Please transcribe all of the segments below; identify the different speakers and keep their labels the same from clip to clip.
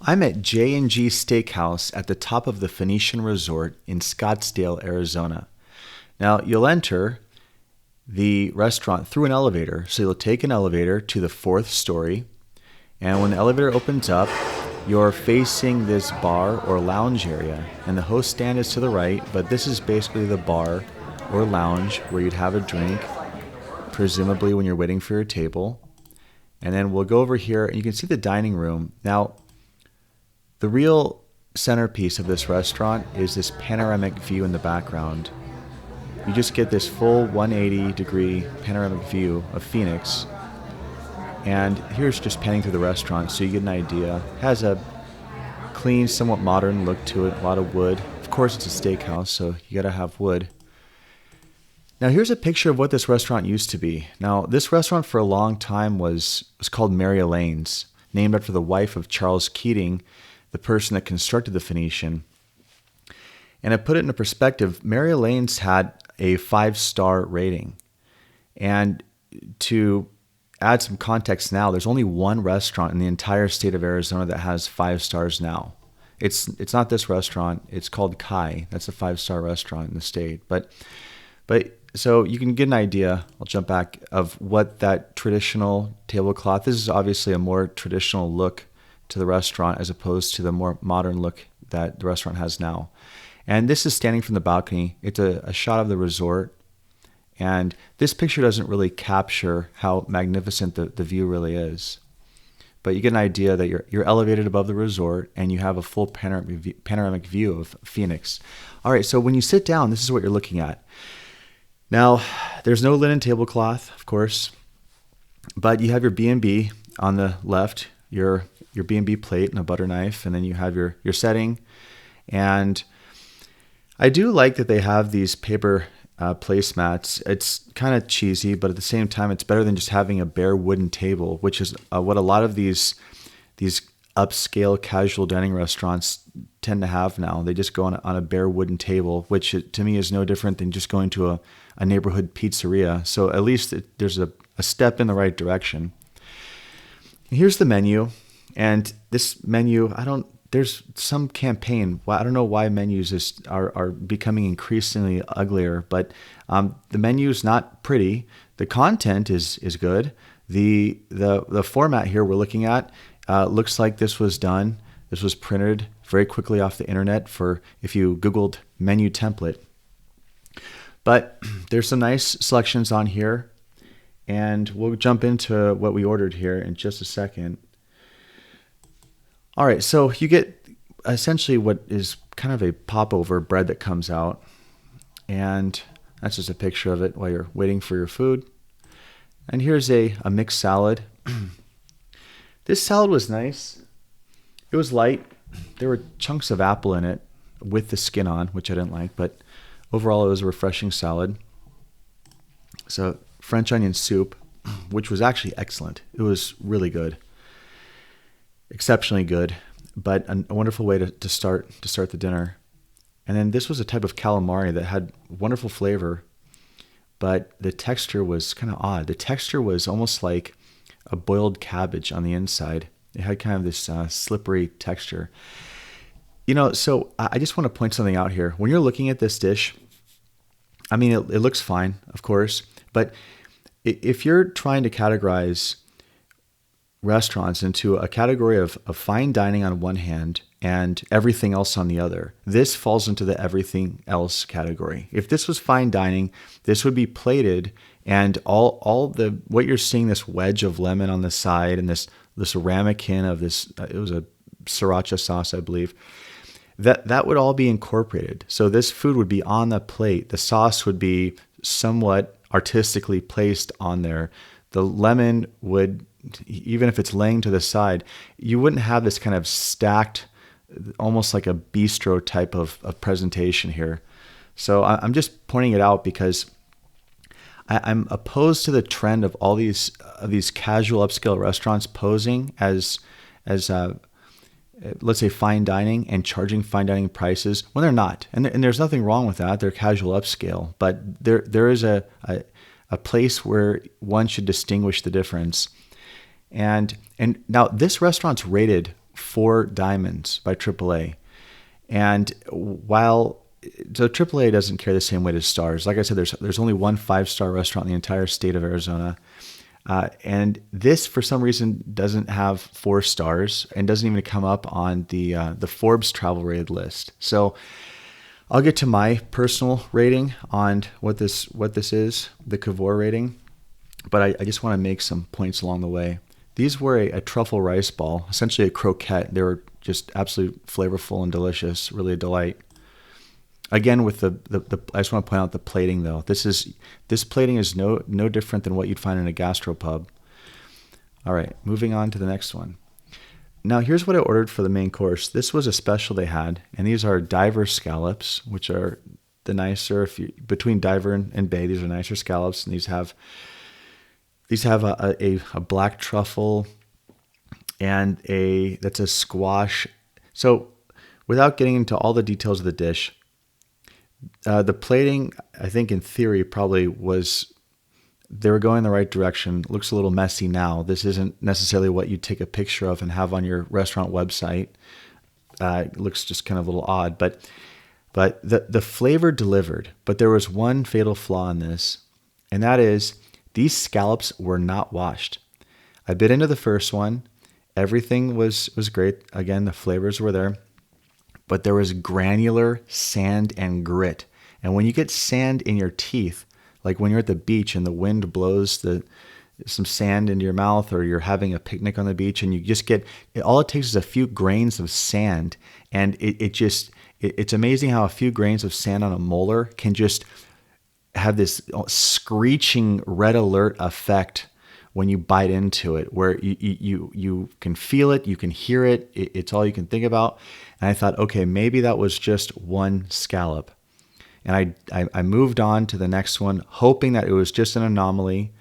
Speaker 1: I'm at J&G Steakhouse at the top of the Phoenician Resort in Scottsdale, Arizona. Now, you'll enter the restaurant through an elevator. So you'll take an elevator to the fourth story, and when the elevator opens up, you're facing this bar or lounge area, and the host stand is to the right, but this is basically the bar or lounge where you'd have a drink, presumably when you're waiting for your table. And then we'll go over here, and you can see the dining room. Now, the real centerpiece of this restaurant is this panoramic view in the background. You just get this full 180-degree panoramic view of Phoenix. And here's just panning through the restaurant so you get an idea. It has a clean, somewhat modern look to it, a lot of wood. Of course, it's a steakhouse, so you gotta have wood. Now, here's a picture of what this restaurant used to be. Now, this restaurant for a long time was called Mary Elaine's, named after the wife of Charles Keating, the person that constructed the Phoenician. And to put it into perspective, Mary Elaine's had a 5-star rating. And to add some context now, there's only one restaurant in the entire state of Arizona that has 5 stars now. It's not this restaurant. It's called Kai. That's a 5-star restaurant in the state. But so you can get an idea, I'll jump back, of what that traditional tablecloth, this is obviously a more traditional look to the restaurant as opposed to the more modern look that the restaurant has now. And this is standing from the balcony. It's a shot of the resort. And this picture doesn't really capture how magnificent the view really is. But you get an idea that you're elevated above the resort and you have a full panoramic view of Phoenix. All right, so when you sit down, this is what you're looking at. Now, there's no linen tablecloth, of course, but you have your B&B on the left, your B&B plate and a butter knife, and then you have your setting. And I do like that they have these paper placemats. It's kind of cheesy, but at the same time, it's better than just having a bare wooden table, which is what a lot of these upscale casual dining restaurants tend to have now. They just go on a bare wooden table, which to me is no different than just going to a neighborhood pizzeria. So at least there's a step in the right direction. Here's the menu, and this menu, there's some campaign. I don't know why menus are becoming increasingly uglier, but the menu is not pretty. The content is good. The format here we're looking at looks like this was printed very quickly off the internet for if you Googled menu template. But there's some nice selections on here, and we'll jump into what we ordered here in just a second. All right, so you get essentially what is kind of a popover bread that comes out, and that's just a picture of it while you're waiting for your food. And here's a mixed salad. This salad was nice. It was light. There were chunks of apple in it with the skin on, which I didn't like, but overall it was a refreshing salad. So French onion soup, which was actually excellent. It was really good. Exceptionally good, but a wonderful way to start the dinner. And then this was a type of calamari that had wonderful flavor, but the texture was kind of odd. The texture was almost like a boiled cabbage on the inside. It had kind of this slippery texture. So I just want to point something out here. When you're looking at this dish, I mean, it looks fine, of course, but if you're trying to categorize restaurants into a category of fine dining on one hand and everything else on the other, this falls into the everything else category. If this was fine dining, this would be plated, and all the what you're seeing, this wedge of lemon on the side and this ramekin of this, it was a sriracha sauce, I believe, that would all be incorporated. So this food would be on the plate. The sauce would be somewhat artistically placed on there. The lemon would, even if it's laying to the side, you wouldn't have this kind of stacked, almost like a bistro type of presentation here. So I'm just pointing it out because I'm opposed to the trend of all these casual upscale restaurants posing as let's say fine dining and charging fine dining prices when they're not. And there's nothing wrong with that. They're casual upscale, but there is a place where one should distinguish the difference. And now this restaurant's rated 4 diamonds by AAA. And so AAA doesn't care the same way to stars. Like I said, there's only one 5-star restaurant in the entire state of Arizona. And this, for some reason, doesn't have 4 stars and doesn't even come up on the Forbes travel rated list. So I'll get to my personal rating on what this is, the Cavor rating. But I just want to make some points along the way. These were a truffle rice ball, essentially a croquette. They were just absolutely flavorful and delicious, really a delight. Again, with the I just want to point out the plating though. This plating is no different than what you'd find in a gastropub. All right, moving on to the next one. Now here's what I ordered for the main course. This was a special they had, and these are diver scallops, which are the nicer between diver and bay. These are nicer scallops, and these have a black truffle and that's a squash. So without getting into all the details of the dish, the plating, I think in theory probably they were going in the right direction. It looks a little messy now. This isn't necessarily what you take a picture of and have on your restaurant website. It looks just kind of a little odd, but the flavor delivered. But there was one fatal flaw in this, and that is these scallops were not washed. I bit into the first one. Everything was great. Again, the flavors were there. But there was granular sand and grit. And when you get sand in your teeth, like when you're at the beach and the wind blows some sand into your mouth, or you're having a picnic on the beach and you just all it takes is a few grains of sand. And it's amazing how a few grains of sand on a molar can just have this screeching red alert effect when you bite into it, where you can feel it, you can hear it, it's all you can think about. And I thought, okay, maybe that was just one scallop. And I moved on to the next one, hoping that it was just an anomaly.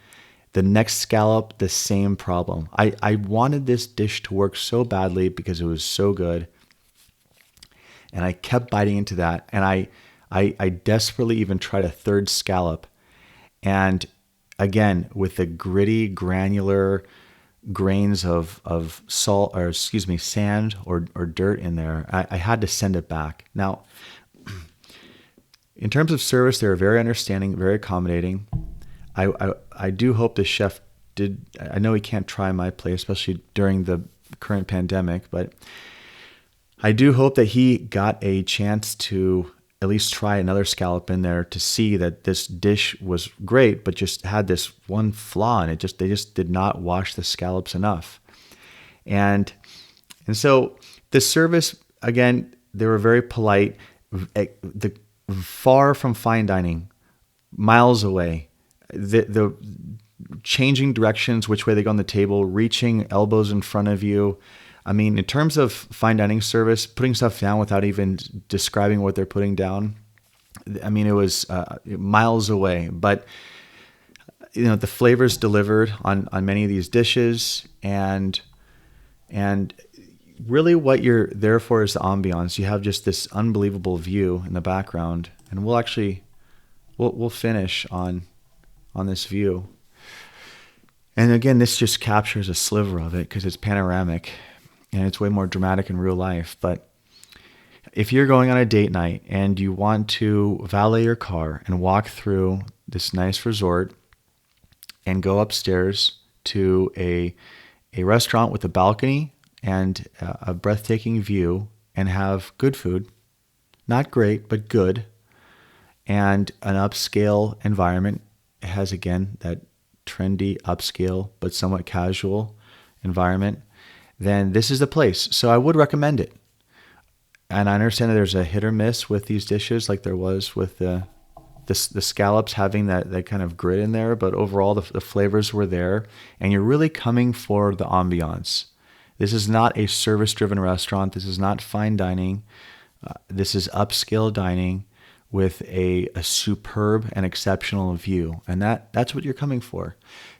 Speaker 1: The next scallop, the same problem. I wanted this dish to work so badly because it was so good. And I kept biting into that. And I desperately even tried a third scallop. And again, with the gritty, granular grains of sand or dirt in there, I had to send it back. Now, in terms of service, they were very understanding, very accommodating. I do hope the chef did. I know he can't try my place, especially during the current pandemic, but I do hope that he got a chance to at least try another scallop in there to see that this dish was great, but just had this one flaw in it. They just did not wash the scallops enough. And so the service, again, they were very polite, far from fine dining, miles away. The changing directions, which way they go on the table, reaching elbows in front of you. I mean, in terms of fine dining service, putting stuff down without even describing what they're putting down, I mean, it was miles away. But the flavors delivered on many of these dishes, and really what you're there for is the ambiance. You have just this unbelievable view in the background, and we'll finish on this view. And again, this just captures a sliver of it because it's panoramic. And it's way more dramatic in real life. But if you're going on a date night and you want to valet your car and walk through this nice resort and go upstairs to a restaurant with a balcony and a breathtaking view and have good food, not great, but good, and an upscale environment, it has, again, that trendy, upscale, but somewhat casual environment, then this is the place. So I would recommend it. And I understand that there's a hit or miss with these dishes, like there was with the scallops having that kind of grit in there. But overall, the flavors were there. And you're really coming for the ambiance. This is not a service-driven restaurant. This is not fine dining. This is upscale dining with a superb and exceptional view. And that's what you're coming for.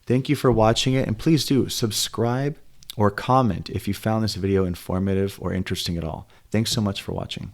Speaker 1: Thank you for watching it. And please do subscribe or comment if you found this video informative or interesting at all. Thanks so much for watching.